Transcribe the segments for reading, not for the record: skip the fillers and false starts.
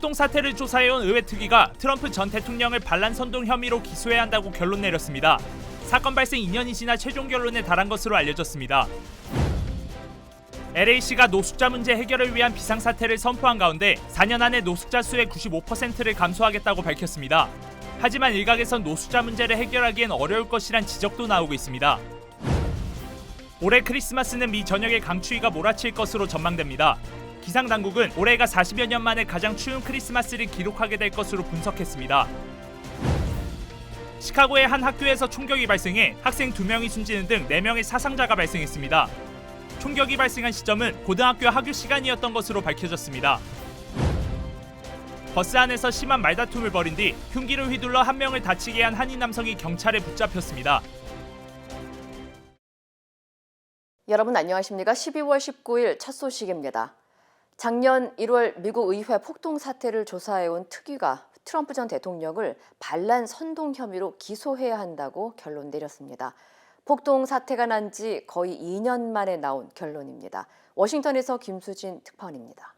폭동 사태를 조사해온 의회 특위가 트럼프 전 대통령을 반란 선동 혐의로 기소해야 한다고 결론 내렸습니다. 사건 발생 2년이 지나 최종 결론에 달한 것으로 알려졌습니다. LA시가 노숙자 문제 해결을 위한 비상사태를 선포한 가운데 4년 안에 노숙자 수의 95%를 감소하겠다고 밝혔습니다. 하지만 일각에선 노숙자 문제를 해결하기엔 어려울 것이란 지적도 나오고 있습니다. 올해 크리스마스는 미 전역의 강추위가 몰아칠 것으로 전망됩니다. 기상당국은 올해가 40여 년 만에 가장 추운 크리스마스를 기록하게 될 것으로 분석했습니다. 시카고의 한 학교에서 총격이 발생해 학생 2명이 숨지는 등 4명의 사상자가 발생했습니다. 총격이 발생한 시점은 고등학교 하교 시간이었던 것으로 밝혀졌습니다. 버스 안에서 심한 말다툼을 벌인 뒤 흉기를 휘둘러 한 명을 다치게 한 한인 남성이 경찰에 붙잡혔습니다. 여러분 안녕하십니까? 12월 19일 첫 소식입니다. 작년 1월 미국 의회 폭동 사태를 조사해온 특위가 트럼프 전 대통령을 반란 선동 혐의로 기소해야 한다고 결론 내렸습니다. 폭동 사태가 난 지 거의 2년 만에 나온 결론입니다. 워싱턴에서 김수진 특파원입니다.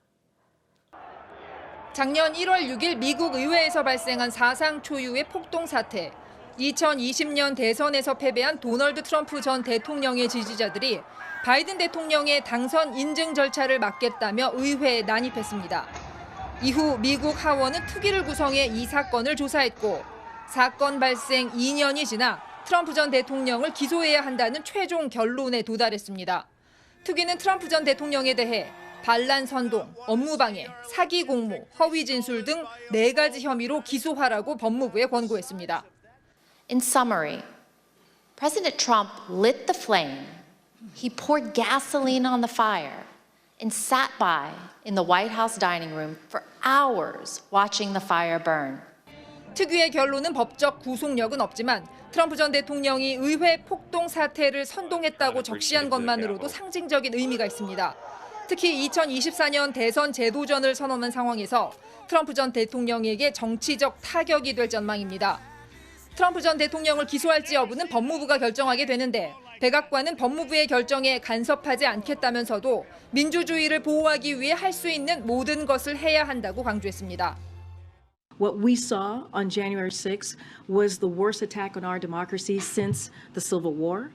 작년 1월 6일 미국 의회에서 발생한 사상 초유의 폭동 사태. 2020년 대선에서 패배한 도널드 트럼프 전 대통령의 지지자들이 바이든 대통령의 당선 인증 절차를 막겠다며 의회에 난입했습니다. 이후 미국 하원은 특위를 구성해 이 사건을 조사했고 사건 발생 2년이 지나 트럼프 전 대통령을 기소해야 한다는 최종 결론에 도달했습니다. 특위는 트럼프 전 대통령에 대해 반란 선동, 업무방해, 사기 공모, 허위 진술 등 4가지 혐의로 기소하라고 법무부에 권고했습니다. In summary, President Trump lit the flame. He poured gasoline on the fire and sat by in the White House dining room for hours watching the fire burn. 특위의 결론은 법적 구속력은 없지만 트럼프 전 대통령이 의회 폭동 사태를 선동했다고 적시한 것만으로도 상징적인 의미가 있습니다. 특히 2024년 대선 재도전을 선언한 상황에서 트럼프 전 대통령에게 정치적 타격이 될 전망입니다. 트럼프 전 대통령을 기소할지 여부는 법무부가 결정하게 되는데 백악관은 법무부의 결정에 간섭하지 않겠다면서도 민주주의를 보호하기 위해 할 수 있는 모든 것을 해야 한다고 강조했습니다. What we saw on January 6th was the worst attack on our democracy since the Civil War.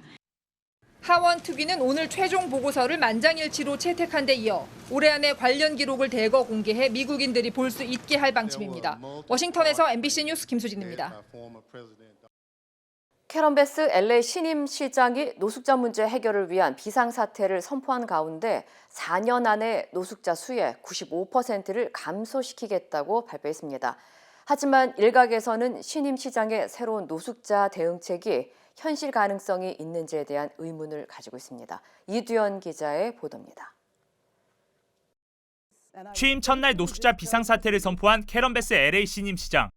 하원 특위는 오늘 최종 보고서를 만장일치로 채택한 데 이어 올해 안에 관련 기록을 대거 공개해 미국인들이 볼 수 있게 할 방침입니다. 워싱턴에서 MBC 뉴스 김수진입니다. 캐런 베스 LA 신임 시장이 노숙자 문제 해결을 위한 비상사태를 선포한 가운데 4년 안에 노숙자 수의 95%를 감소시키겠다고 발표했습니다. 하지만 일각에서는 신임 시장의 새로운 노숙자 대응책이 현실 가능성이 있는지에 대한 의문을 가지고 있습니다. 이두현 기자의 보도입니다. 취임 첫날 노숙자 비상사태를 선포한 캐런 베스 LA 신임 시장.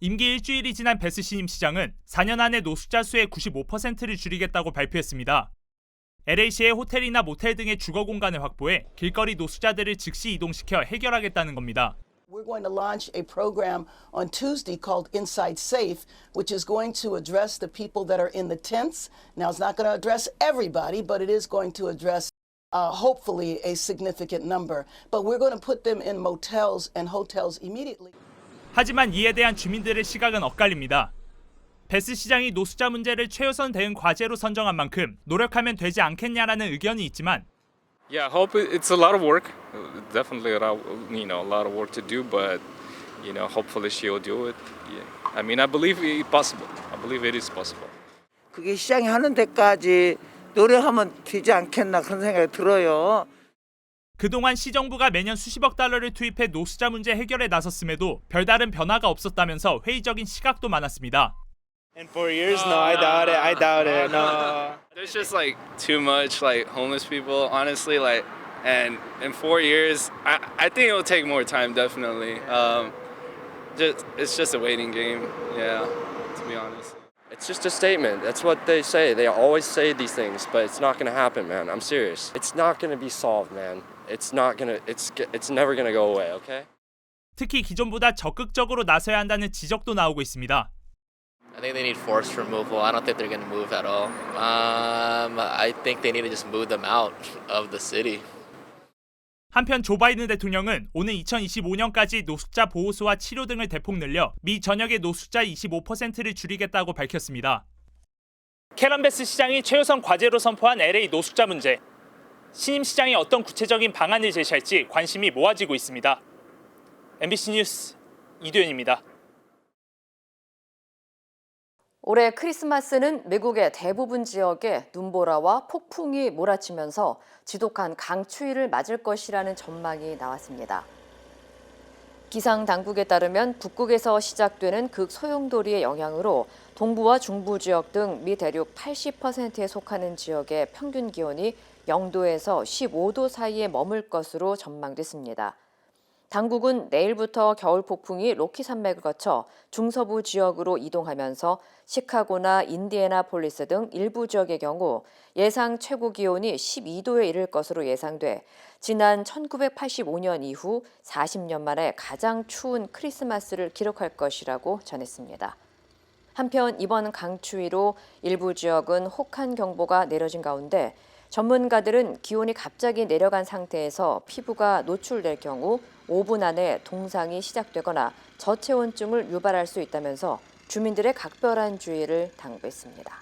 임기 일주일이 지난 베스 신임 시장은 4년 안에 노숙자 수의 95%를 줄이겠다고 발표했습니다. LA시의 호텔이나 모텔 등의 주거 공간을 확보해 길거리 노숙자들을 즉시 이동시켜 해결하겠다는 겁니다. We're going to launch a program on Tuesday called Inside Safe, which is going to address the people that are in the tents. Now, it's not going to address everybody, but it is going to address hopefully a significant number. But we're going to put them in motels and hotels immediately. 하지만 이에 대한 주민들의 시각은 엇갈립니다. 베스 시장이 노숙자 문제를 최우선 대응 과제로 선정한 만큼 노력하면 되지 않겠냐라는 의견이 있지만 Yeah, I hope it's a lot of work. Definitely a lot of work to do, but hopefully she'll do it. Yeah. I mean, I believe it's possible. I believe it is possible. 그게 시장이 하는 데까지 노력하면 되지 않겠나 그런 생각이 들어요. 그동안 시정부가 매년 수십억 달러를 투입해 노숙자 문제 해결에 나섰음에도 별다른 변화가 없었다면서 회의적인 시각도 많았습니다. In 4 years? No, I doubt it. No. There's just too much homeless people, honestly. And in 4 years, I think it will take more time. Definitely. It's just a waiting game. Yeah, to be honest. It's just a statement. That's what they say. They always say these things, but it's not going to happen, man. I'm serious. It's not going to be solved, man. It's never going to go away, okay? 특히 기존보다 적극적으로 나서야 한다는 지적도 나오고 있습니다. I think they need forced removal. I don't think they're going to move at all. I think they need to just move them out of the city. 한편 조 바이든 대통령은 오는 2025년까지 노숙자 보호소와 치료 등을 대폭 늘려 미 전역의 노숙자 25%를 줄이겠다고 밝혔습니다. 캐런 베스 시장이 최우선 과제로 선포한 LA 노숙자 문제. 신임 시장이 어떤 구체적인 방안을 제시할지 관심이 모아지고 있습니다. MBC 뉴스 이도현입니다. 올해 크리스마스는 미국의 대부분 지역에 눈보라와 폭풍이 몰아치면서 지독한 강추위를 맞을 것이라는 전망이 나왔습니다. 기상 당국에 따르면 북극에서 시작되는 극소용돌이의 영향으로 동부와 중부 지역 등 미 대륙 80%에 속하는 지역의 평균 기온이 0도에서 15도 사이에 머물 것으로 전망됐습니다. 당국은 내일부터 겨울 폭풍이 로키 산맥을 거쳐 중서부 지역으로 이동하면서 시카고나 인디애나폴리스 등 일부 지역의 경우 예상 최고 기온이 12도에 이를 것으로 예상돼 지난 1985년 이후 40년 만에 가장 추운 크리스마스를 기록할 것이라고 전했습니다. 한편 이번 강추위로 일부 지역은 혹한 경보가 내려진 가운데 전문가들은 기온이 갑자기 내려간 상태에서 피부가 노출될 경우 5분 안에 동상이 시작되거나 저체온증을 유발할 수 있다면서 주민들의 각별한 주의를 당부했습니다.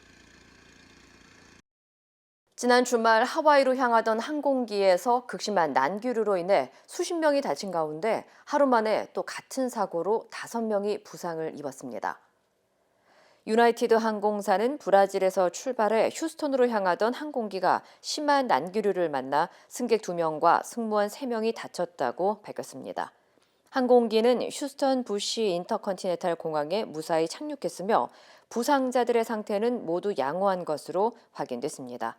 지난 주말 하와이로 향하던 항공기에서 극심한 난기류로 인해 수십 명이 다친 가운데 하루 만에 또 같은 사고로 5명이 부상을 입었습니다. 유나이티드 항공사는 브라질에서 출발해 휴스턴으로 향하던 항공기가 심한 난기류를 만나 승객 2명과 승무원 3명이 다쳤다고 밝혔습니다. 항공기는 휴스턴 부시 인터컨티넨탈 공항에 무사히 착륙했으며 부상자들의 상태는 모두 양호한 것으로 확인됐습니다.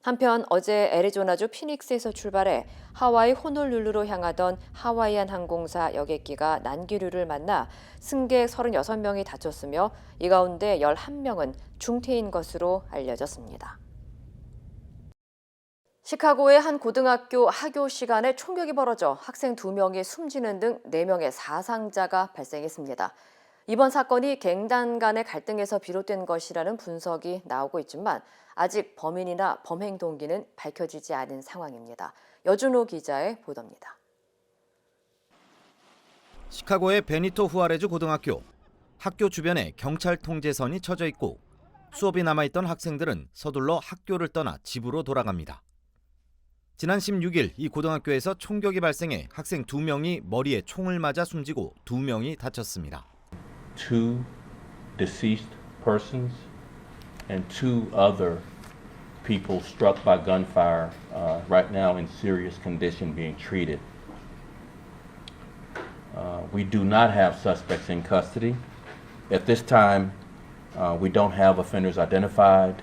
한편 어제 애리조나주 피닉스에서 출발해 하와이 호놀룰루로 향하던 하와이안 항공사 여객기가 난기류를 만나 승객 36명이 다쳤으며 이 가운데 11명은 중태인 것으로 알려졌습니다. 시카고의 한 고등학교 하교 시간에 총격이 벌어져 학생 2명이 숨지는 등 4명의 사상자가 발생했습니다. 이번 사건이 갱단 간의 갈등에서 비롯된 것이라는 분석이 나오고 있지만 아직 범인이나 범행 동기는 밝혀지지 않은 상황입니다. 여준호 기자의 보도입니다. 시카고의 베니토 후아레즈 고등학교. 학교 주변에 경찰 통제선이 쳐져 있고 수업이 남아있던 학생들은 서둘러 학교를 떠나 집으로 돌아갑니다. 지난 16일 이 고등학교에서 총격이 발생해 학생 2명이 머리에 총을 맞아 숨지고 2명이 다쳤습니다. 2 deceased persons and 2 other people struck by gunfire right now in serious condition being treated. We do not have suspects in custody. At this time, we don't have offenders identified.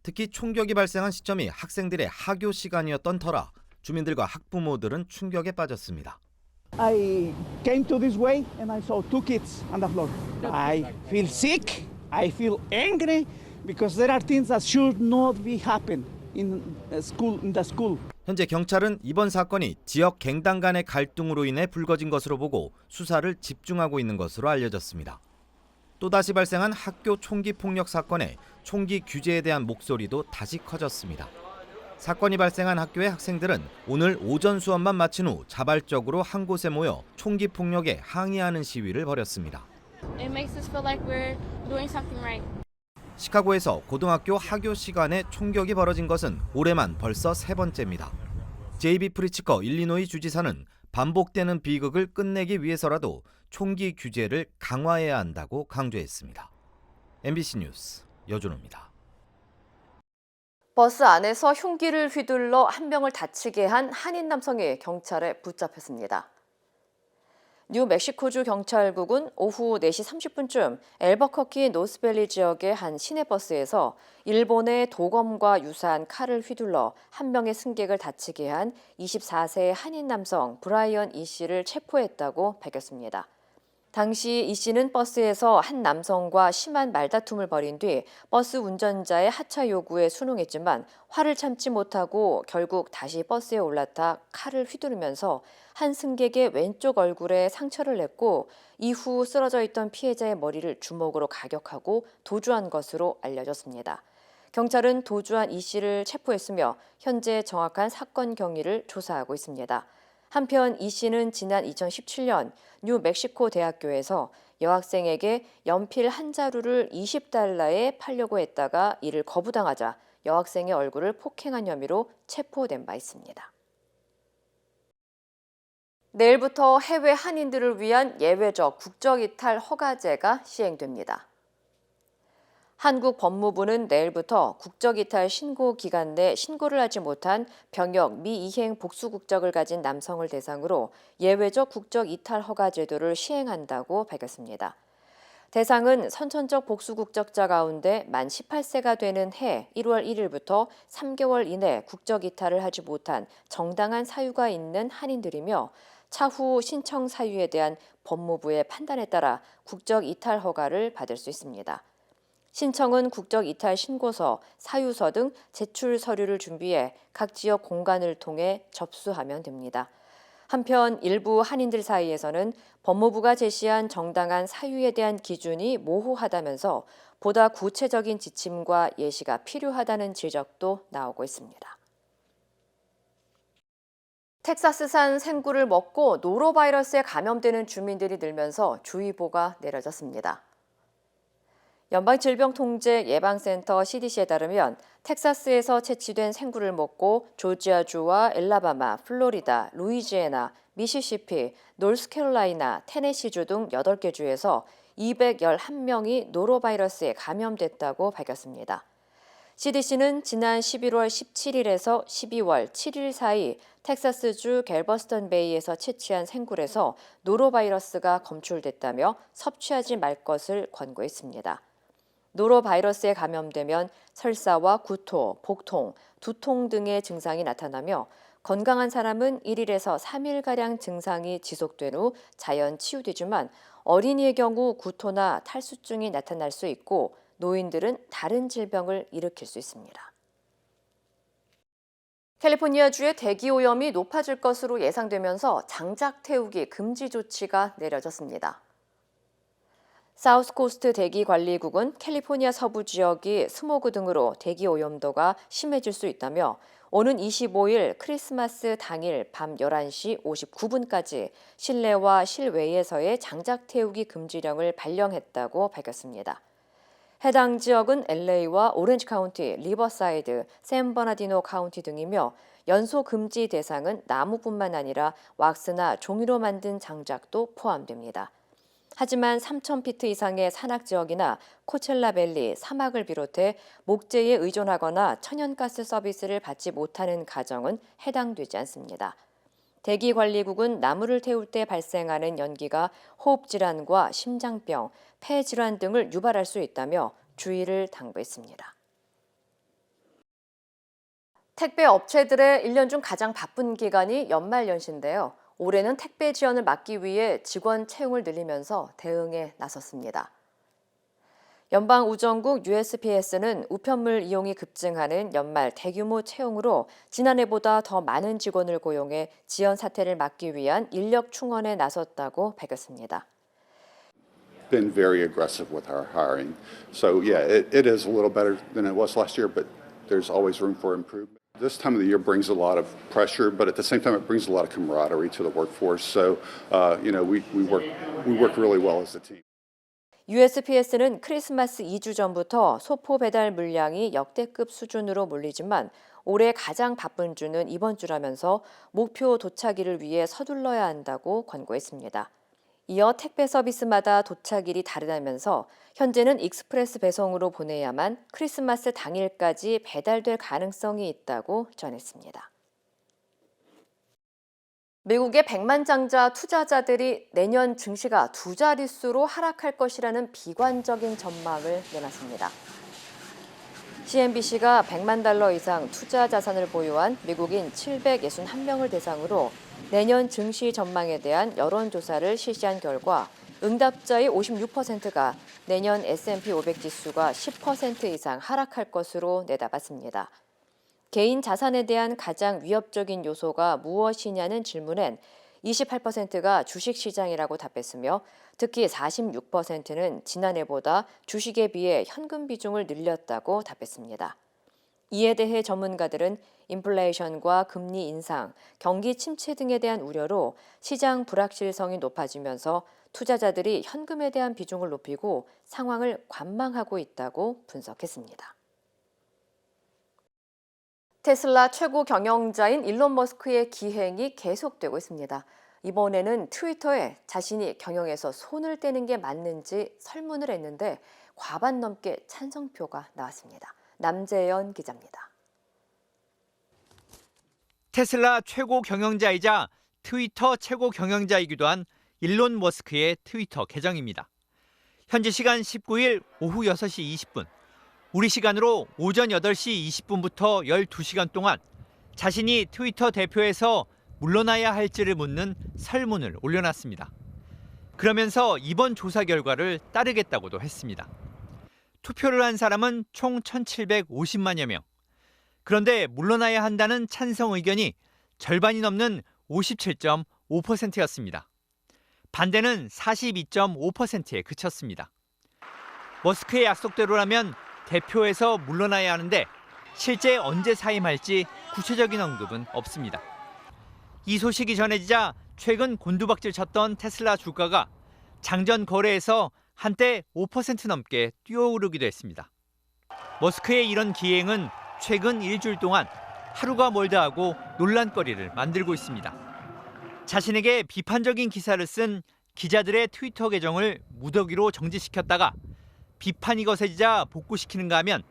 특히 총격이 발생한 시점이 학생들의 하교 시간이었던 터라 주민들과 학부모들은 충격에 빠졌습니다. I came to this way and I saw 2 kids on the floor. I feel sick, I feel angry because there are things that should not be happen in the school. 현재 경찰은 이번 사건이 지역 갱단 간의 갈등으로 인해 불거진 것으로 보고 수사를 집중하고 있는 것으로 알려졌습니다. 또다시 발생한 학교 총기 폭력 사건에 총기 규제에 대한 목소리도 다시 커졌습니다. 사건이 발생한 학교의 학생들은 오늘 오전 수업만 마친 후 자발적으로 한 곳에 모여 총기 폭력에 항의하는 시위를 벌였습니다. It makes us feel like we're doing something right. 시카고에서 고등학교 하교 시간에 총격이 벌어진 것은 올해만 벌써 3번째입니다. 제이비 프리츠커 일리노이 주지사는 반복되는 비극을 끝내기 위해서라도 총기 규제를 강화해야 한다고 강조했습니다. MBC 뉴스 여준호입니다. 버스 안에서 흉기를 휘둘러 한 명을 다치게 한 한인 남성이 경찰에 붙잡혔습니다. 뉴멕시코주 경찰국은 오후 4시 30분쯤 엘버커키 노스밸리 지역의 한 시내버스에서 일본의 도검과 유사한 칼을 휘둘러 한 명의 승객을 다치게 한 24세 한인 남성 브라이언 이 씨를 체포했다고 밝혔습니다. 당시 이 씨는 버스에서 한 남성과 심한 말다툼을 벌인 뒤 버스 운전자의 하차 요구에 순응했지만 화를 참지 못하고 결국 다시 버스에 올라타 칼을 휘두르면서 한 승객의 왼쪽 얼굴에 상처를 냈고 이후 쓰러져 있던 피해자의 머리를 주먹으로 가격하고 도주한 것으로 알려졌습니다. 경찰은 도주한 이 씨를 체포했으며 현재 정확한 사건 경위를 조사하고 있습니다. 한편 이 씨는 지난 2017년 뉴멕시코 대학교에서 여학생에게 연필 한 자루를 $20에 팔려고 했다가 이를 거부당하자 여학생의 얼굴을 폭행한 혐의로 체포된 바 있습니다. 내일부터 해외 한인들을 위한 예외적 국적이탈 허가제가 시행됩니다. 한국 법무부는 내일부터 국적이탈 신고 기간 내 신고를 하지 못한 병역 미이행 복수 국적을 가진 남성을 대상으로 예외적 국적이탈 허가 제도를 시행한다고 밝혔습니다. 대상은 선천적 복수 국적자 가운데 만 18세가 되는 해 1월 1일부터 3개월 이내 국적이탈을 하지 못한 정당한 사유가 있는 한인들이며 차후 신청 사유에 대한 법무부의 판단에 따라 국적이탈 허가를 받을 수 있습니다. 신청은 국적이탈 신고서, 사유서 등 제출 서류를 준비해 각 지역 공관을 통해 접수하면 됩니다. 한편 일부 한인들 사이에서는 법무부가 제시한 정당한 사유에 대한 기준이 모호하다면서 보다 구체적인 지침과 예시가 필요하다는 지적도 나오고 있습니다. 텍사스산 생굴을 먹고 노로바이러스에 감염되는 주민들이 늘면서 주의보가 내려졌습니다. 연방질병통제예방센터 CDC에 따르면 텍사스에서 채취된 생굴을 먹고 조지아주와 엘라바마, 플로리다, 루이지애나, 미시시피, 노스캐롤라이나, 테네시주 등 8개 주에서 211명이 노로바이러스에 감염됐다고 밝혔습니다. CDC는 지난 11월 17일에서 12월 7일 사이 텍사스주 갤버스턴 베이에서 채취한 생굴에서 노로바이러스가 검출됐다며 섭취하지 말 것을 권고했습니다. 노로바이러스에 감염되면 설사와 구토, 복통, 두통 등의 증상이 나타나며 건강한 사람은 1일에서 3일가량 증상이 지속된 후 자연 치유되지만 어린이의 경우 구토나 탈수증이 나타날 수 있고 노인들은 다른 질병을 일으킬 수 있습니다. 캘리포니아주의 대기 오염이 높아질 것으로 예상되면서 장작 태우기 금지 조치가 내려졌습니다. 사우스코스트 대기관리국은 캘리포니아 서부 지역이 스모그 등으로 대기 오염도가 심해질 수 있다며 오는 25일 크리스마스 당일 밤 11시 59분까지 실내와 실외에서의 장작 태우기 금지령을 발령했다고 밝혔습니다. 해당 지역은 LA와 오렌지 카운티, 리버사이드, 샌버나디노 카운티 등이며 연소 금지 대상은 나무뿐만 아니라 왁스나 종이로 만든 장작도 포함됩니다. 하지만 3,000피트 이상의 산악 지역이나 코첼라밸리, 사막을 비롯해 목재에 의존하거나 천연가스 서비스를 받지 못하는 가정은 해당되지 않습니다. 대기관리국은 나무를 태울 때 발생하는 연기가 호흡질환과 심장병, 폐질환 등을 유발할 수 있다며 주의를 당부했습니다. 택배 업체들의 1년 중 가장 바쁜 기간이 연말연시인데요. 올해는 택배 지연을 막기 위해 직원 채용을 늘리면서 대응에 나섰습니다. 연방우정국 USPS는 우편물 이용이 급증하는 연말 대규모 채용으로 지난해보다 더 많은 직원을 고용해 지연 사태를 막기 위한 인력 충원에 나섰다고 밝혔습니다. Been very aggressive with our hiring. So yeah, it is a little better than it was last year, but there's always room for improvement. This time of the year brings a lot of pressure, but at the same time, it brings a lot of camaraderie to the workforce. So, we work really well as a team. USPS는 크리스마스 2주 전부터 소포 배달 물량이 역대급 수준으로 몰리지만 올해 가장 바쁜 주는 이번 주라면서 목표 도착일을 위해 서둘러야 한다고 권고했습니다. 이어 택배 서비스마다 도착일이 다르다면서 현재는 익스프레스 배송으로 보내야만 크리스마스 당일까지 배달될 가능성이 있다고 전했습니다. 미국의 백만장자 투자자들이 내년 증시가 2자릿수로 하락할 것이라는 비관적인 전망을 내놨습니다. CNBC가 100만 달러 이상 투자 자산을 보유한 미국인 761명을 대상으로 내년 증시 전망에 대한 여론조사를 실시한 결과 응답자의 56%가 내년 S&P 500 지수가 10% 이상 하락할 것으로 내다봤습니다. 개인 자산에 대한 가장 위협적인 요소가 무엇이냐는 질문엔 28%가 주식시장이라고 답했으며 특히 46%는 지난해보다 주식에 비해 현금 비중을 늘렸다고 답했습니다. 이에 대해 전문가들은 인플레이션과 금리 인상, 경기 침체 등에 대한 우려로 시장 불확실성이 높아지면서 투자자들이 현금에 대한 비중을 높이고 상황을 관망하고 있다고 분석했습니다. 테슬라 최고 경영자인 일론 머스크의 기행이 계속되고 있습니다. 이번에는 트위터에 자신이 경영에서 손을 떼는 게 맞는지 설문을 했는데 과반 넘게 찬성표가 나왔습니다. 남재현 기자입니다. 테슬라 최고 경영자이자 트위터 최고 경영자이기도 한 일론 머스크의 트위터 계정입니다. 현지 시간 19일 오후 6시 20분, 우리 시간으로 오전 8시 20분부터 12시간 동안 자신이 트위터 대표에서 물러나야 할지를 묻는 설문을 올려놨습니다. 그러면서 이번 조사 결과를 따르겠다고도 했습니다. 투표를 한 사람은 총 1,750만여 명. 그런데 물러나야 한다는 찬성 의견이 절반이 넘는 57.5%였습니다. 반대는 42.5%에 그쳤습니다. 머스크의 약속대로라면 대표에서 물러나야 하는데 실제 언제 사임할지 구체적인 언급은 없습니다. 이 소식이 전해지자 최근 곤두박질 쳤던 테슬라 주가가 장전 거래에서 한때 5% 넘게 뛰어오르기도 했습니다. 머스크의 이런 기행은 최근 일주일 동안 하루가 멀다 하고 논란거리를 만들고 있습니다. 자신에게 비판적인 기사를 쓴 기자들의 트위터 계정을 무더기로 정지시켰다가 비판이 거세지자 복구시키는가 하면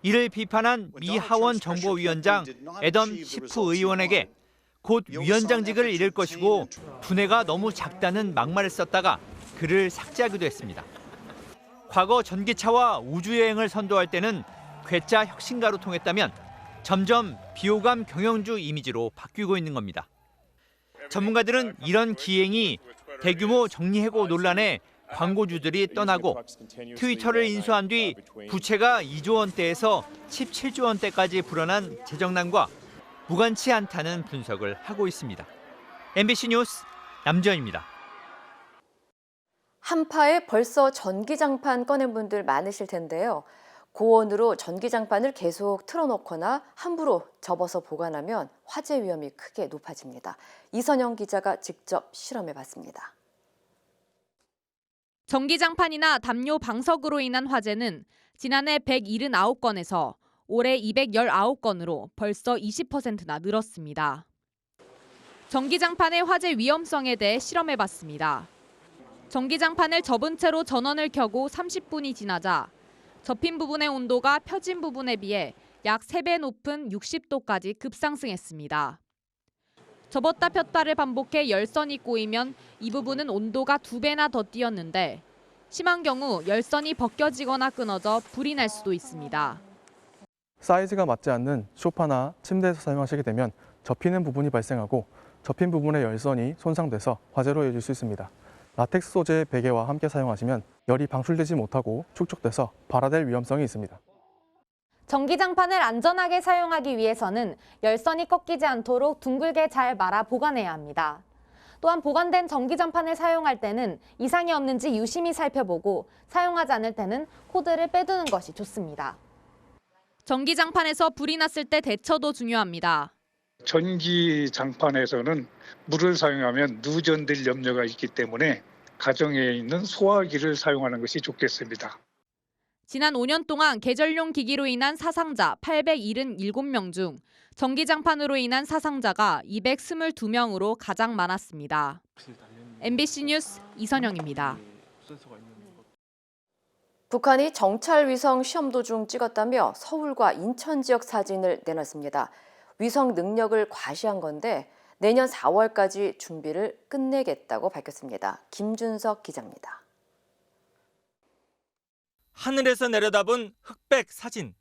이를 비판한 미 하원 정보위원장 애덤 시프 의원에게 곧 위원장직을 잃을 것이고 두뇌가 너무 작다는 막말을 썼다가 글을 삭제하기도 했습니다. 과거 전기차와 우주여행을 선도할 때는 괴짜 혁신가로 통했다면 점점 비호감 경영주 이미지로 바뀌고 있는 겁니다. 전문가들은 이런 기행이 대규모 정리해고 논란에 광고주들이 떠나고 트위터를 인수한 뒤 부채가 2조 원대에서 17조 원대까지 불어난 재정난과 무관치 않다는 분석을 하고 있습니다. MBC 뉴스 남지현입니다. 한파에 벌써 전기장판 꺼낸 분들 많으실 텐데요. 고온으로 전기장판을 계속 틀어놓거나 함부로 접어서 보관하면 화재 위험이 크게 높아집니다. 이선영 기자가 직접 실험해봤습니다. 전기장판이나 담요 방석으로 인한 화재는 지난해 179건에서 올해 219건으로 벌써 20%나 늘었습니다. 전기장판의 화재 위험성에 대해 실험해봤습니다. 전기장판을 접은 채로 전원을 켜고 30분이 지나자 접힌 부분의 온도가 펴진 부분에 비해 약 3배 높은 60도까지 급상승했습니다. 접었다 폈다를 반복해 열선이 꼬이면 이 부분은 온도가 2배나 더 뛰었는데 심한 경우 열선이 벗겨지거나 끊어져 불이 날 수도 있습니다. 사이즈가 맞지 않는 소파나 침대에서 사용하시게 되면 접히는 부분이 발생하고 접힌 부분의 열선이 손상돼서 화재로 이어질 수 있습니다. 라텍스 소재의 베개와 함께 사용하시면 열이 방출되지 못하고 축적돼서 발화될 위험성이 있습니다. 전기장판을 안전하게 사용하기 위해서는 열선이 꺾이지 않도록 둥글게 잘 말아 보관해야 합니다. 또한 보관된 전기장판을 사용할 때는 이상이 없는지 유심히 살펴보고 사용하지 않을 때는 코드를 빼두는 것이 좋습니다. 전기장판에서 불이 났을 때 대처도 중요합니다. 전기장판에서는 물을 사용하면 누전될 염려가 있기 때문에 가정에 있는 소화기를 사용하는 것이 좋겠습니다. 지난 5년 동안 계절용 기기로 인한 사상자 877명 중 전기장판으로 인한 사상자가 222명으로 가장 많았습니다. MBC 뉴스 이선영입니다. 북한이 정찰 위성 시험 도중 찍었다며 서울과 인천 지역 사진을 내놨습니다. 위성 능력을 과시한 건데 내년 4월까지 준비를 끝내겠다고 밝혔습니다. 김준석 기자입니다. 하늘에서 내려다본 흑백 사진.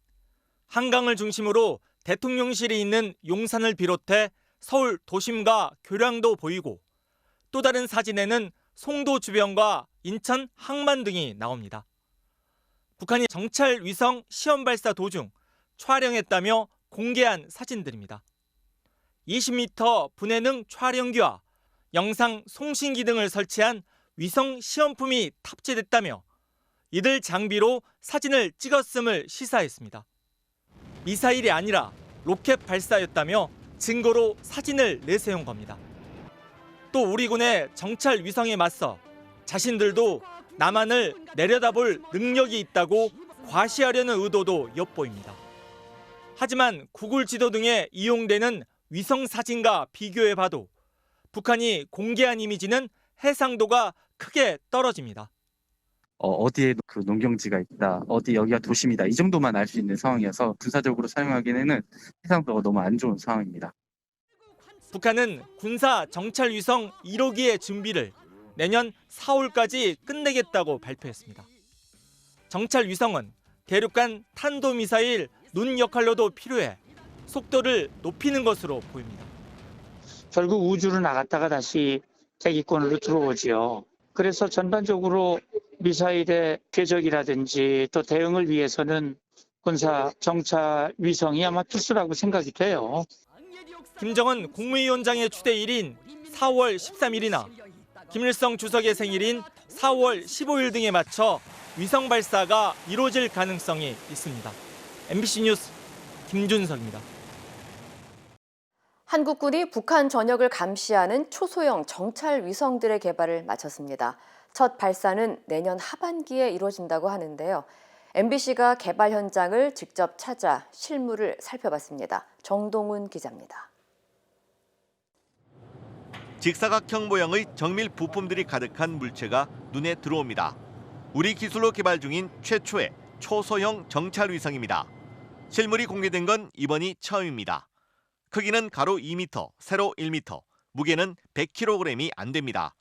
한강을 중심으로 대통령실이 있는 용산을 비롯해 서울 도심과 교량도 보이고 또 다른 사진에는 송도 주변과 인천 항만 등이 나옵니다. 북한이 정찰 위성 시험 발사 도중 촬영했다며 공개한 사진들입니다. 20m 분해능 촬영기와 영상 송신기 등을 설치한 위성 시험품이 탑재됐다며 이들 장비로 사진을 찍었음을 시사했습니다. 미사일이 아니라 로켓 발사였다며 증거로 사진을 내세운 겁니다. 또 우리 군의 정찰 위성에 맞서 자신들도 남한을 내려다볼 능력이 있다고 과시하려는 의도도 엿보입니다. 하지만 구글 지도 등에 이용되는 위성 사진과 비교해봐도 북한이 공개한 이미지는 해상도가 크게 떨어집니다. 어디에 그 농경지가 있다, 어디 여기가 도심이다 이 정도만 알 수 있는 상황이어서 군사적으로 사용하기에는 해상도가 너무 안 좋은 상황입니다. 북한은 군사 정찰 위성 1호기의 준비를 내년 4월까지 끝내겠다고 발표했습니다. 정찰 위성은 대륙간 탄도미사일 눈 역할로도 필요해 속도를 높이는 것으로 보입니다. 결국 우주로 나갔다가 다시 대기권으로 들어오지요. 그래서 전반적으로 미사일의 궤적이라든지 또 대응을 위해서는 군사 정찰 위성이 아마 필수라고 생각이 돼요. 김정은 국무위원장의 추대일인 4월 13일이나 김일성 주석의 생일인 4월 15일 등에 맞춰 위성 발사가 이루어질 가능성이 있습니다. MBC 뉴스 김준석입니다. 한국군이 북한 전역을 감시하는 초소형 정찰 위성들의 개발을 마쳤습니다. 첫 발사는 내년 하반기에 이루어진다고 하는데요. MBC가 개발 현장을 직접 찾아 실물을 살펴봤습니다. 정동훈 기자입니다. 직사각형 모양의 정밀 부품들이 가득한 물체가 눈에 들어옵니다. 우리 기술로 개발 중인 최초의 초소형 정찰 위성입니다. 실물이 공개된 건 이번이 처음입니다. 크기는 가로 2m, 세로 1m, 무게는 100kg이 안 됩니다.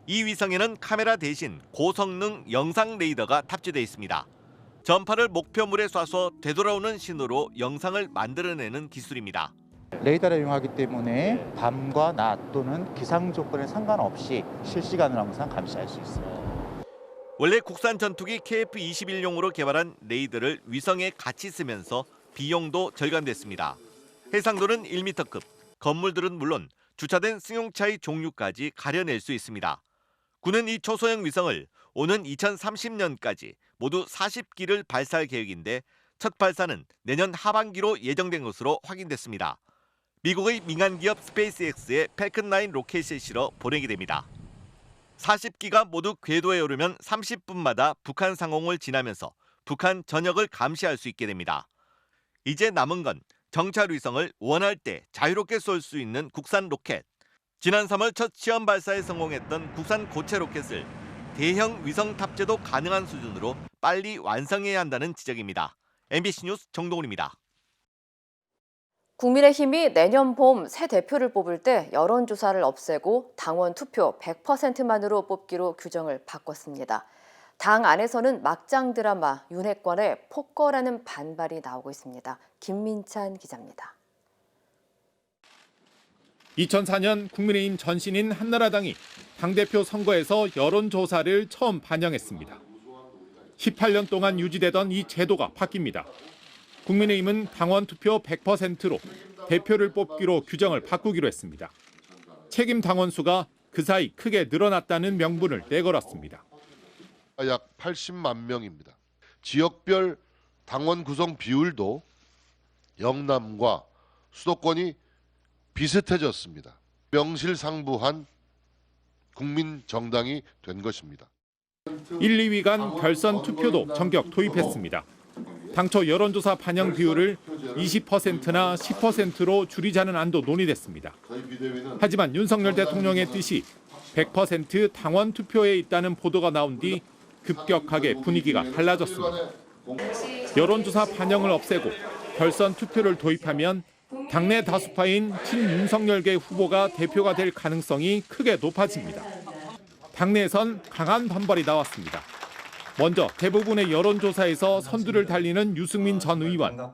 이 위성에는 카메라 대신 고성능 영상 레이더가 탑재되어 있습니다. 전파를 목표물에 쏴서 되돌아오는 신호로 영상을 만들어내는 기술입니다. 레이더를 이용하기 때문에 밤과 낮 또는 기상 조건에 상관없이 실시간으로 항상 감시할 수 있습니다. 원래 국산 전투기 KF-21용으로 개발한 레이더를 위성에 같이 쓰면서 비용도 절감됐습니다. 해상도는 1m급, 건물들은 물론 주차된 승용차의 종류까지 가려낼 수 있습니다. 군은 이 초소형 위성을 오는 2030년까지 모두 40기를 발사할 계획인데 첫 발사는 내년 하반기로 예정된 것으로 확인됐습니다. 미국의 민간기업 스페이스X의 팰컨9 로켓을 실어 보내게 됩니다. 40기가 모두 궤도에 오르면 30분마다 북한 상공을 지나면서 북한 전역을 감시할 수 있게 됩니다. 이제 남은 건 정찰 위성을 원할 때 자유롭게 쏠 수 있는 국산 로켓. 지난 3월 첫 시험 발사에 성공했던 국산 고체 로켓을 대형 위성 탑재도 가능한 수준으로 빨리 완성해야 한다는 지적입니다. MBC 뉴스 정동훈입니다. 국민의힘이 내년 봄 새 대표를 뽑을 때 여론조사를 없애고 당원 투표 100%만으로 뽑기로 규정을 바꿨습니다. 당 안에서는 막장 드라마 윤핵관의 폭거라는 반발이 나오고 있습니다. 김민찬 기자입니다. 2004년 국민의힘 전신인 한나라당이 당대표 선거에서 여론조사를 처음 반영했습니다. 18년 동안 유지되던 이 제도가 바뀝니다. 국민의힘은 당원 투표 100%로 대표를 뽑기로 규정을 바꾸기로 했습니다. 책임 당원 수가 그 사이 크게 늘어났다는 명분을 내걸었습니다. 약 80만 명입니다. 지역별 당원 구성 비율도 영남과 수도권이 비슷해졌습니다. 명실상부한 국민 정당이 된 것입니다. 1, 2위 간 결선 투표도 전격 도입했습니다. 당초 여론조사 반영 비율을 20%나 10%로 줄이자는 안도 논의됐습니다. 하지만 윤석열 대통령의 뜻이 100% 당원 투표에 있다는 보도가 나온 뒤 급격하게 분위기가 달라졌습니다. 여론조사 반영을 없애고 결선 투표를 도입하면 당내 다수파인 친윤석열계 후보가 대표가 될 가능성이 크게 높아집니다. 당내에선 강한 반발이 나왔습니다. 먼저 대부분의 여론조사에서 선두를 달리는 유승민 전 의원.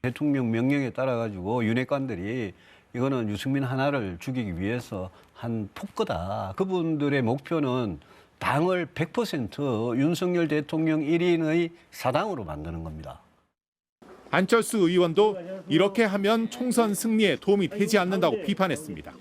대통령 명령에 따라 가지고 윤핵관들이 이거는 유승민 하나를 죽이기 위해서 한 폭거다. 그분들의 목표는 당을 100% 윤석열 대통령 1인의 사당으로 만드는 겁니다. 안철수 의원도 이렇게 하면 총선 승리에 도움이 되지 않는다고 비판했습니다.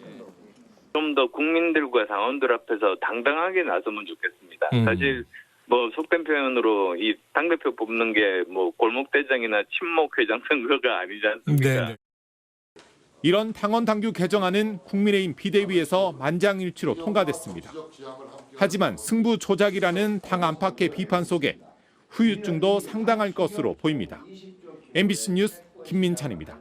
좀 더 국민들과 당원들 앞에서 당당하게 나서면 좋겠습니다. 사실 뭐 속된 표현으로 이 당대표 뽑는 게 뭐 골목대장이나 친목회장 선거가 아니지 않습니까? 네. 이런 당원 당규 개정안은 국민의힘 비대위에서 만장일치로 통과됐습니다. 하지만 승부 조작이라는 당 안팎의 비판 속에 후유증도 상당할 것으로 보입니다. MBC 뉴스 김민찬입니다.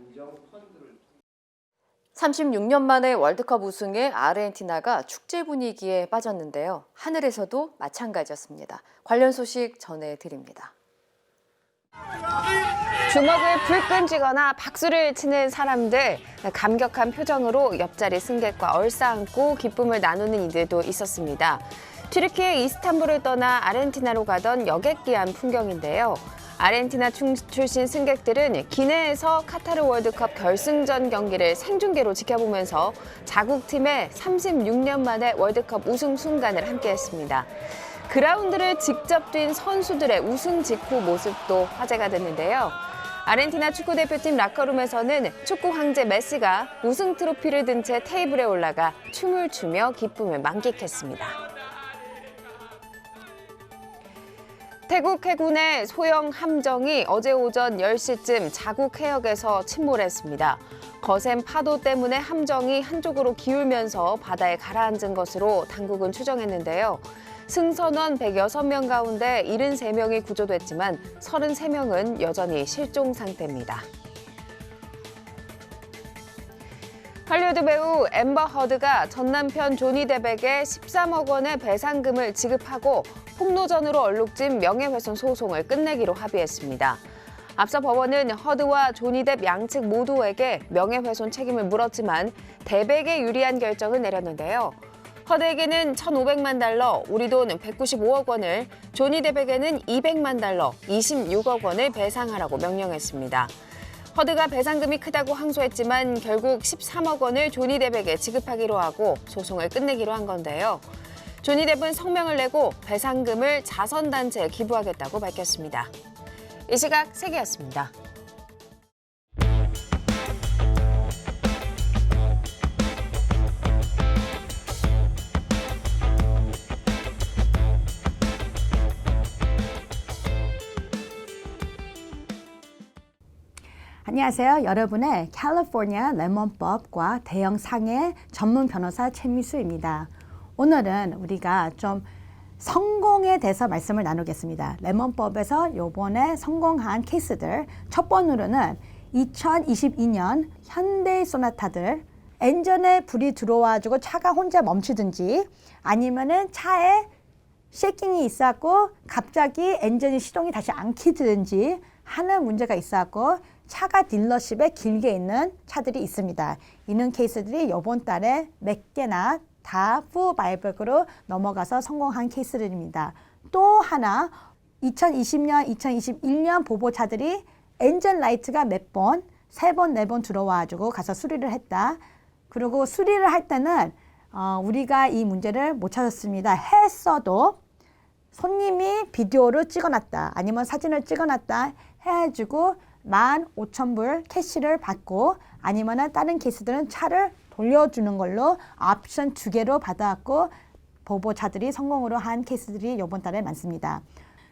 36년 만에 월드컵 우승에 아르헨티나가 축제 분위기에 빠졌는데요. 하늘에서도 마찬가지였습니다. 관련 소식 전해드립니다. 주먹을 불끈 쥐거나 박수를 치는 사람들, 감격한 표정으로 옆자리 승객과 얼싸안고 기쁨을 나누는 이들도 있었습니다. 튀르키예 이스탄불을 떠나 아르헨티나로 가던 여객기한 풍경인데요. 아르헨티나 출신 승객들은 기내에서 카타르 월드컵 결승전 경기를 생중계로 지켜보면서 자국팀의 36년 만에 월드컵 우승 순간을 함께했습니다. 그라운드를 직접 뛴 선수들의 우승 직후 모습도 화제가 됐는데요. 아르헨티나 축구대표팀 라커룸에서는 축구 황제 메시가 우승 트로피를 든 채 테이블에 올라가 춤을 추며 기쁨을 만끽했습니다. 태국 해군의 소형 함정이 어제 오전 10시쯤 자국 해역에서 침몰했습니다. 거센 파도 때문에 함정이 한쪽으로 기울면서 바다에 가라앉은 것으로 당국은 추정했는데요. 승선원 106명 가운데 73명이 구조됐지만 33명은 여전히 실종 상태입니다. 할리우드 배우 앰버 허드가 전 남편 조니 뎁에게 13억 원의 배상금을 지급하고 폭로전으로 얼룩진 명예훼손 소송을 끝내기로 합의했습니다. 앞서 법원은 허드와 조니 뎁 양측 모두에게 명예훼손 책임을 물었지만 뎁에게 유리한 결정을 내렸는데요. 허드에게는 1,500만 달러, 우리 돈 195억 원을, 조니 뎁에게는 200만 달러, 26억 원을 배상하라고 명령했습니다. 허드가 배상금이 크다고 항소했지만 결국 13억 원을 조니 뎁에게 지급하기로 하고 소송을 끝내기로 한 건데요. 조니 뎁은 성명을 내고 배상금을 자선단체에 기부하겠다고 밝혔습니다. 이 시각 세계였습니다. 안녕하세요. 여러분의 캘리포니아 레몬법과 대형 상해 전문 변호사 최미수입니다. 오늘은 우리가 좀 성공에 대해서 말씀을 나누겠습니다. 레몬법에서 이번에 성공한 케이스들, 첫 번으로는 2022년 현대 소나타들 엔진에 불이 들어와가지고 차가 혼자 멈추든지 아니면은 차에 쉐이킹이 있었고 갑자기 엔진이 시동이 다시 안 켜지든지 하는 문제가 있었고 차가 딜러십에 길게 있는 차들이 있습니다. 이런 케이스들이 이번 달에 몇 개나 다 풀 바이백으로 넘어가서 성공한 케이스들입니다. 또 하나 2020년, 2021년 보보차들이 엔진 라이트가 몇 번, 3번, 4번 들어와가지고 가서 수리를 했다. 그리고 수리를 할 때는 우리가 이 문제를 못 찾았습니다. 했어도 손님이 비디오를 찍어놨다. 아니면 사진을 찍어놨다 해가지고 15,000불 캐시를 받고 아니면 다른 케이스들은 차를 돌려주는 걸로 옵션 2개로 받아왔고 보보차들이 성공으로 한 케이스들이 이번 달에 많습니다.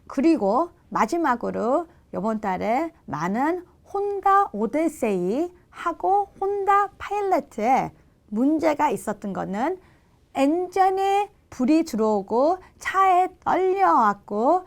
그리고 마지막으로 이번 달에 많은 혼다 오데세이하고 혼다 파일럿에 문제가 있었던 거는 엔진에 불이 들어오고 차에 떨려왔고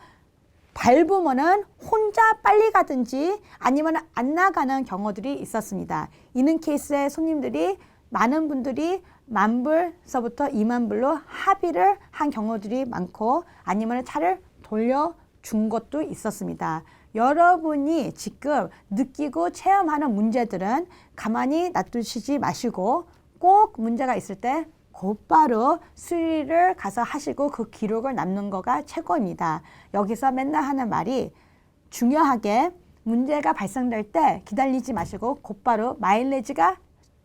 밟으면은 혼자 빨리 가든지 아니면 안 나가는 경우들이 있었습니다. 이런 케이스에 손님들이 많은 분들이 10,000불서부터 20,000불로 합의를 한 경우들이 많고 아니면 차를 돌려준 것도 있었습니다. 여러분이 지금 느끼고 체험하는 문제들은 가만히 놔두시지 마시고 꼭 문제가 있을 때 곧바로 수리를 가서 하시고 그 기록을 남는 거가 최고입니다. 여기서 맨날 하는 말이 중요하게 문제가 발생될 때 기다리지 마시고 곧바로 마일리지가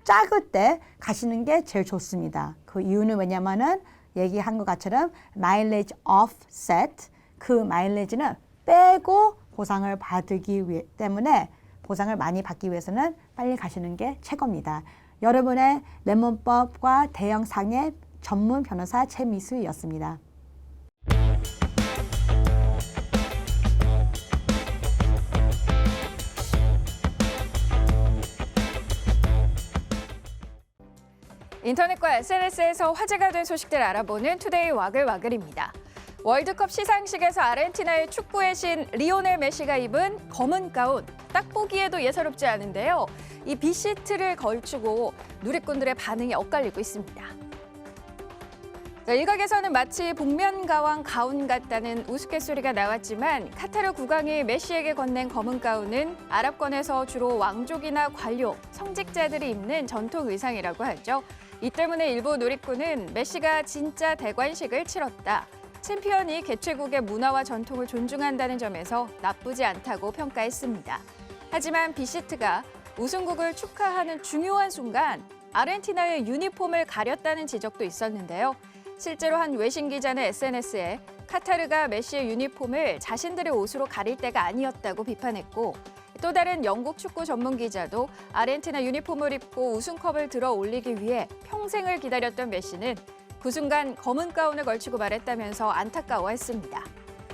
작을 때 가시는 게 제일 좋습니다. 그 이유는 왜냐면은 얘기한 것 같처럼 마일리지 offset, 그 마일리지는 빼고 보상을 받기 위해 때문에 보상을 많이 받기 위해서는 빨리 가시는 게 최고입니다. 여러분의 레몬법과 대형 상해 전문 변호사 최미수였습니다. 인터넷과 SNS에서 화제가 된 소식들 알아보는 투데이 와글와글입니다. 월드컵 시상식에서 아르헨티나의 축구의 신 리오넬 메시가 입은 검은 가운, 딱 보기에도 예사롭지 않은데요. 이 빗시트를 걸치고 누리꾼들의 반응이 엇갈리고 있습니다. 일각에서는 마치 복면가왕 가운 같다는 우스갯소리가 나왔지만 카타르 국왕이 메시에게 건넨 검은 가운은 아랍권에서 주로 왕족이나 관료, 성직자들이 입는 전통 의상이라고 하죠. 이 때문에 일부 누리꾼은 메시가 진짜 대관식을 치렀다. 챔피언이 개최국의 문화와 전통을 존중한다는 점에서 나쁘지 않다고 평가했습니다. 하지만 빗시트가 우승국을 축하하는 중요한 순간 아르헨티나의 유니폼을 가렸다는 지적도 있었는데요. 실제로 한 외신 기자는 SNS에 카타르가 메시의 유니폼을 자신들의 옷으로 가릴 때가 아니었다고 비판했고, 또 다른 영국 축구 전문 기자도 아르헨티나 유니폼을 입고 우승컵을 들어 올리기 위해 평생을 기다렸던 메시는 그 순간 검은 가운을 걸치고 말했다면서 안타까워했습니다.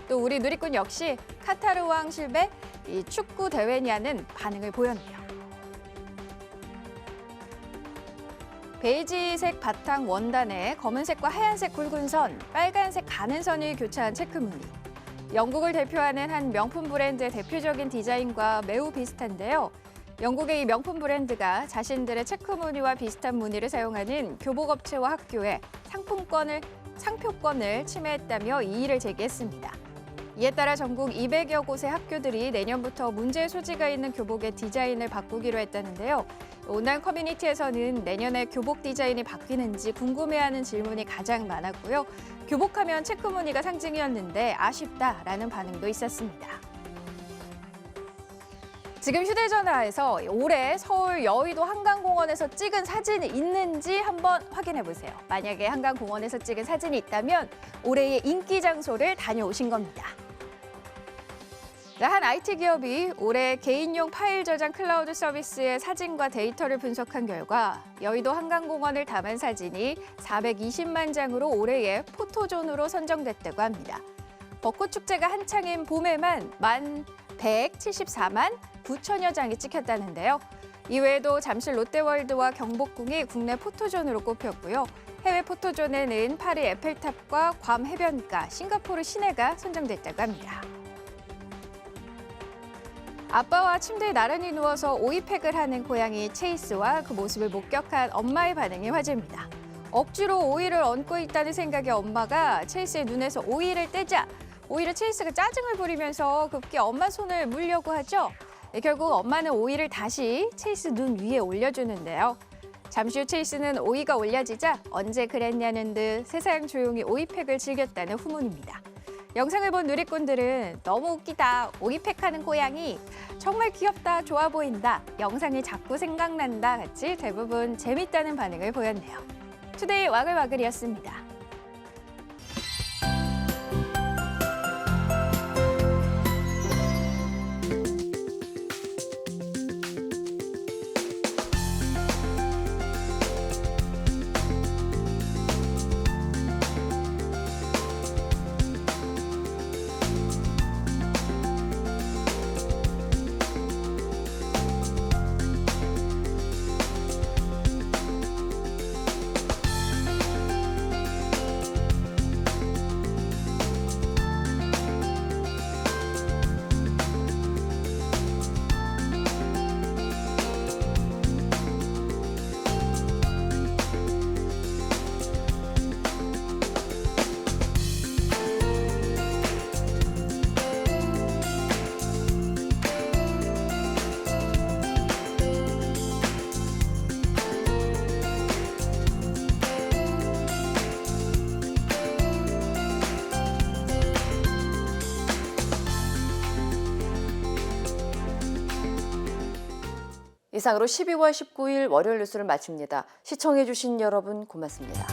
또 우리 누리꾼 역시 카타르 왕 실배 이 축구 대회냐는 반응을 보였네요. 베이지색 바탕 원단에 검은색과 하얀색 굵은 선, 빨간색 가는 선이 교차한 체크무늬. 영국을 대표하는 한 명품 브랜드의 대표적인 디자인과 매우 비슷한데요. 영국의 이 명품 브랜드가 자신들의 체크무늬와 비슷한 무늬를 사용하는 교복업체와 학교에 상표권을 침해했다며 이의를 제기했습니다. 이에 따라 전국 200여 곳의 학교들이 내년부터 문제의 소지가 있는 교복의 디자인을 바꾸기로 했다는데요. 온라인 커뮤니티에서는 내년에 교복 디자인이 바뀌는지 궁금해하는 질문이 가장 많았고요. 교복하면 체크무늬가 상징이었는데 아쉽다라는 반응도 있었습니다. 지금 휴대전화에서 올해 서울 여의도 한강공원에서 찍은 사진이 있는지 한번 확인해 보세요. 만약에 한강공원에서 찍은 사진이 있다면 올해의 인기 장소를 다녀오신 겁니다. 한 IT 기업이 올해 개인용 파일 저장 클라우드 서비스의 사진과 데이터를 분석한 결과 여의도 한강공원을 담은 사진이 420만 장으로 올해의 포토존으로 선정됐다고 합니다. 벚꽃 축제가 한창인 봄에만 174만 9천여 장이 찍혔다는데요. 이외에도 잠실 롯데월드와 경복궁이 국내 포토존으로 꼽혔고요. 해외 포토존에는 파리 에펠탑과 괌 해변가, 싱가포르 시내가 선정됐다고 합니다. 아빠와 침대에 나란히 누워서 오이팩을 하는 고양이 체이스와 그 모습을 목격한 엄마의 반응이 화제입니다. 억지로 오이를 얹고 있다는 생각의 엄마가 체이스의 눈에서 오이를 떼자 오히려 체이스가 짜증을 부리면서 급기 엄마 손을 물려고 하죠. 결국 엄마는 오이를 다시 체이스 눈 위에 올려주는데요. 잠시 후 체이스는 오이가 올려지자 언제 그랬냐는 듯 세상 조용히 오이팩을 즐겼다는 후문입니다. 영상을 본 누리꾼들은 너무 웃기다, 오이팩하는 고양이, 정말 귀엽다, 좋아 보인다, 영상이 자꾸 생각난다 같이 대부분 재밌다는 반응을 보였네요. 투데이 와글와글이었습니다. 이상으로 12월 19일 월요일 뉴스를 마칩니다. 시청해주신 여러분 고맙습니다.